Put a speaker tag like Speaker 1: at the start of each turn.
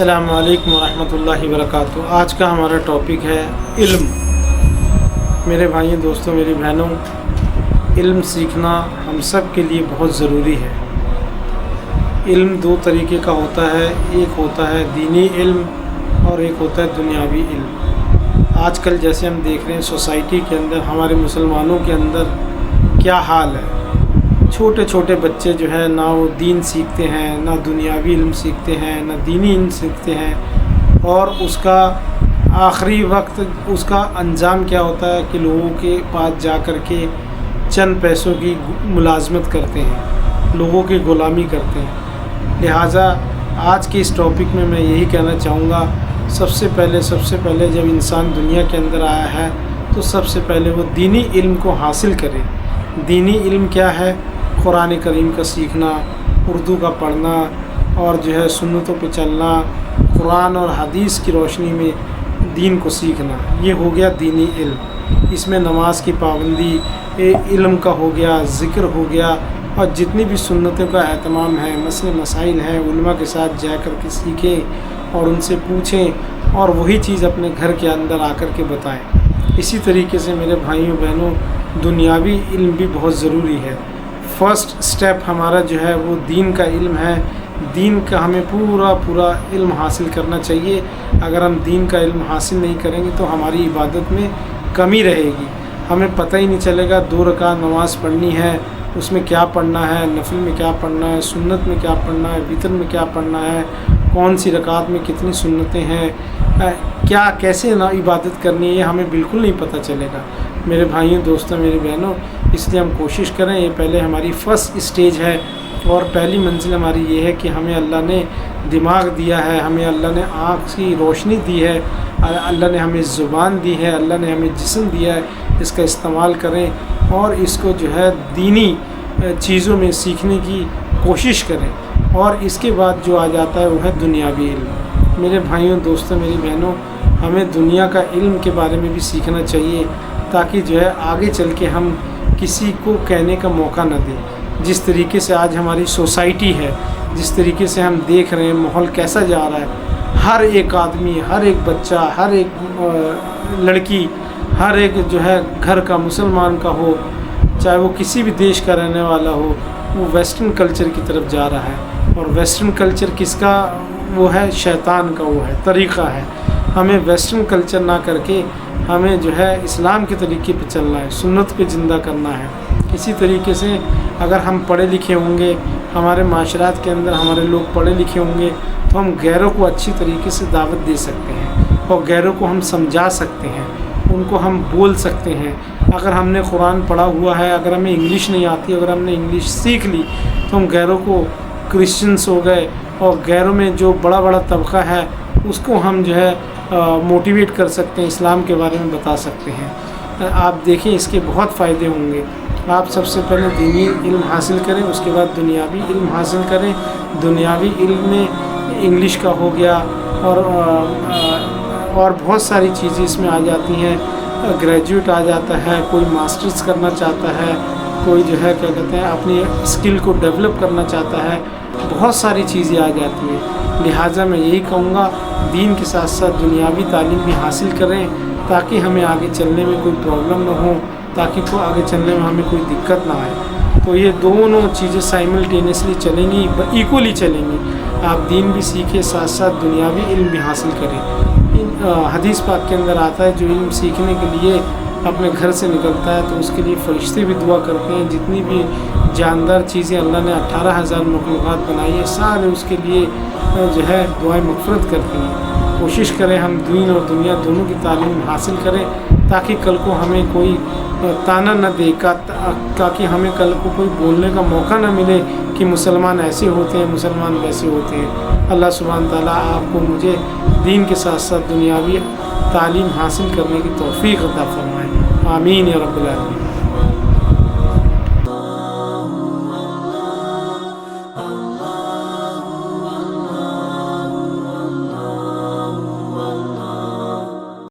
Speaker 1: السلام علیکم ورحمۃ اللہ وبرکاتہ۔ آج کا ہمارا ٹاپک ہے علم۔ میرے بھائیوں، دوستوں، میری بہنوں، علم سیکھنا ہم سب کے لیے بہت ضروری ہے۔ علم دو طریقے کا ہوتا ہے، ایک ہوتا ہے دینی علم اور ایک ہوتا ہے دنیاوی علم۔ آج کل جیسے ہم دیکھ رہے ہیں سوسائٹی کے اندر، ہمارے مسلمانوں کے اندر کیا حال ہے۔ چھوٹے چھوٹے بچے جو ہے نہ وہ دین سیکھتے ہیں، نہ دنیاوی علم سیکھتے ہیں، نہ دینی علم سیکھتے ہیں، اور اس کا آخری وقت اس کا انجام کیا ہوتا ہے کہ لوگوں کے پاس جا کر کے چند پیسوں کی ملازمت کرتے ہیں، لوگوں کی غلامی کرتے ہیں۔ لہٰذا آج کے اس ٹاپک میں یہی کہنا چاہوں گا، سب سے پہلے جب انسان دنیا کے اندر آیا ہے تو سب سے پہلے وہ دینی علم کو حاصل کرے۔ دینی علم کیا ہے؟ قرآن کریم کا سیکھنا، اردو کا پڑھنا، اور جو ہے سنتوں پہ چلنا، قرآن اور حدیث کی روشنی میں دین کو سیکھنا، یہ ہو گیا دینی علم۔ اس میں نماز کی پابندی علم کا ہو گیا، ذکر ہو گیا، اور جتنی بھی سنتوں کا اہتمام ہے، مسائل ہیں، علماء کے ساتھ جا کر کے سیکھیں اور ان سے پوچھیں، اور وہی چیز اپنے گھر کے اندر آ کر کے بتائیں۔ اسی طریقے سے میرے بھائیوں بہنوں، دنیاوی علم بھی بہت ضروری ہے۔ فرسٹ سٹیپ ہمارا جو ہے وہ دین کا علم ہے۔ دین کا ہمیں پورا علم حاصل کرنا چاہیے۔ اگر ہم دین کا علم حاصل نہیں کریں گے تو ہماری عبادت میں کمی رہے گی، ہمیں پتہ ہی نہیں چلے گا 2 رکعت نماز پڑھنی ہے، اس میں کیا پڑھنا ہے، نفل میں کیا پڑھنا ہے، سنت میں کیا پڑھنا ہے، وتر میں کیا پڑھنا ہے، کون سی رکعت میں کتنی سنتیں ہیں، کیا کیسے عبادت کرنی ہے، یہ ہمیں بالکل نہیں پتہ چلے گا۔ میرے بھائیوں، دوستوں، میری بہنوں، اس لیے ہم کوشش کریں، یہ پہلے ہماری فرسٹ اسٹیج ہے، اور پہلی منزل ہماری یہ ہے کہ ہمیں اللہ نے دماغ دیا ہے، ہمیں اللہ نے آنکھ کی روشنی دی ہے، اللہ نے ہمیں زبان دی ہے، اللہ نے ہمیں جسم دیا ہے، اس کا استعمال کریں اور اس کو جو ہے دینی چیزوں میں سیکھنے کی کوشش کریں۔ اور اس کے بعد جو آ جاتا ہے وہ ہے دنیاوی علم۔ میرے بھائیوں، دوستوں، میری بہنوں، ہمیں دنیا کا علم کے بارے میں بھی سیکھنا چاہیے، تاکہ جو ہے آگے چل کے ہم کسی کو کہنے کا موقع نہ دیں۔ جس طریقے سے آج ہماری سوسائٹی ہے، جس طریقے سے ہم دیکھ رہے ہیں ماحول کیسا جا رہا ہے، ہر ایک آدمی، ہر ایک بچہ، ہر ایک لڑکی، ہر ایک جو ہے گھر کا مسلمان کا ہو، چاہے وہ کسی بھی دیش کا رہنے والا ہو، وہ ویسٹرن کلچر کی طرف جا رہا ہے۔ اور ویسٹرن کلچر کس کا وہ ہے؟ شیطان کا وہ ہے، طریقہ ہے۔ ہمیں ویسٹرن کلچر نہ کر کے ہمیں جو ہے اسلام کے طریقے پہ چلنا ہے، سنت پہ زندہ کرنا ہے۔ اسی طریقے سے اگر ہم پڑھے لکھے ہوں گے، ہمارے معاشرات کے اندر ہمارے لوگ پڑھے لکھے ہوں گے، تو ہم غیروں کو اچھی طریقے سے دعوت دے سکتے ہیں، اور غیروں کو ہم سمجھا سکتے ہیں، ان کو ہم بول سکتے ہیں۔ اگر ہم نے قرآن پڑھا ہوا ہے، اگر ہمیں انگلش نہیں آتی، اگر ہم نے انگلش سیکھ لی، تو ہم غیروں کو، کرسچنس ہو گئے اور غیروں میں جو بڑا طبقہ ہے، اس کو ہم جو ہے موٹیویٹ کر سکتے ہیں، اسلام کے بارے میں بتا سکتے ہیں۔ آپ دیکھیں اس کے بہت فائدے ہوں گے۔ آپ سب سے پہلے دینی علم حاصل کریں، اس کے بعد دنیاوی علم حاصل کریں۔ دنیاوی علم میں انگلش کا ہو گیا، اور بہت ساری چیزیں اس میں آ جاتی ہیں۔ گریجویٹ آ جاتا ہے، کوئی ماسٹرز کرنا چاہتا ہے، کوئی جو ہے کیا کہتے ہیں اپنی اسکل کو ڈیولپ کرنا چاہتا ہے، بہت ساری چیزیں آ جاتی ہیں۔ لہٰذا میں یہی کہوں گا، دین کے ساتھ ساتھ دنیاوی تعلیم بھی حاصل کریں، تاکہ ہمیں آگے چلنے میں کوئی پرابلم نہ ہو، تاکہ آگے چلنے میں ہمیں کوئی دقت نہ آئے۔ تو یہ دونوں چیزیں سائملٹینیسلی چلیں گی، ایکولی چلیں گی۔ آپ دین بھی سیکھیں، ساتھ ساتھ دنیاوی علم بھی حاصل کریں۔ حدیث پاک کے اندر آتا ہے، جو علم سیکھنے کے لیے اپنے گھر سے نکلتا ہے تو اس کے لیے فرشتے بھی دعا کرتے ہیں۔ جتنی بھی جاندار چیزیں اللہ نے 18,000 مخلوقات بنائی ہیں، سارے اس کے لیے جو ہے دعائیں مغفرت کرتی ہیں۔ کوشش کریں ہم دین اور دنیا دونوں کی تعلیم حاصل کریں، تاکہ کل کو ہمیں کوئی تانا نہ دے، تاکہ ہمیں کل کو کوئی بولنے کا موقع نہ ملے کہ مسلمان ایسے ہوتے ہیں، مسلمان ویسے ہوتے ہیں۔ اللہ سبحانہ تعالیٰ آپ کو مجھے دین کے ساتھ ساتھ دنیاوی تعلیم حاصل کرنے کی توفیق عطا فرمائے۔ آمین یا رب العالمین۔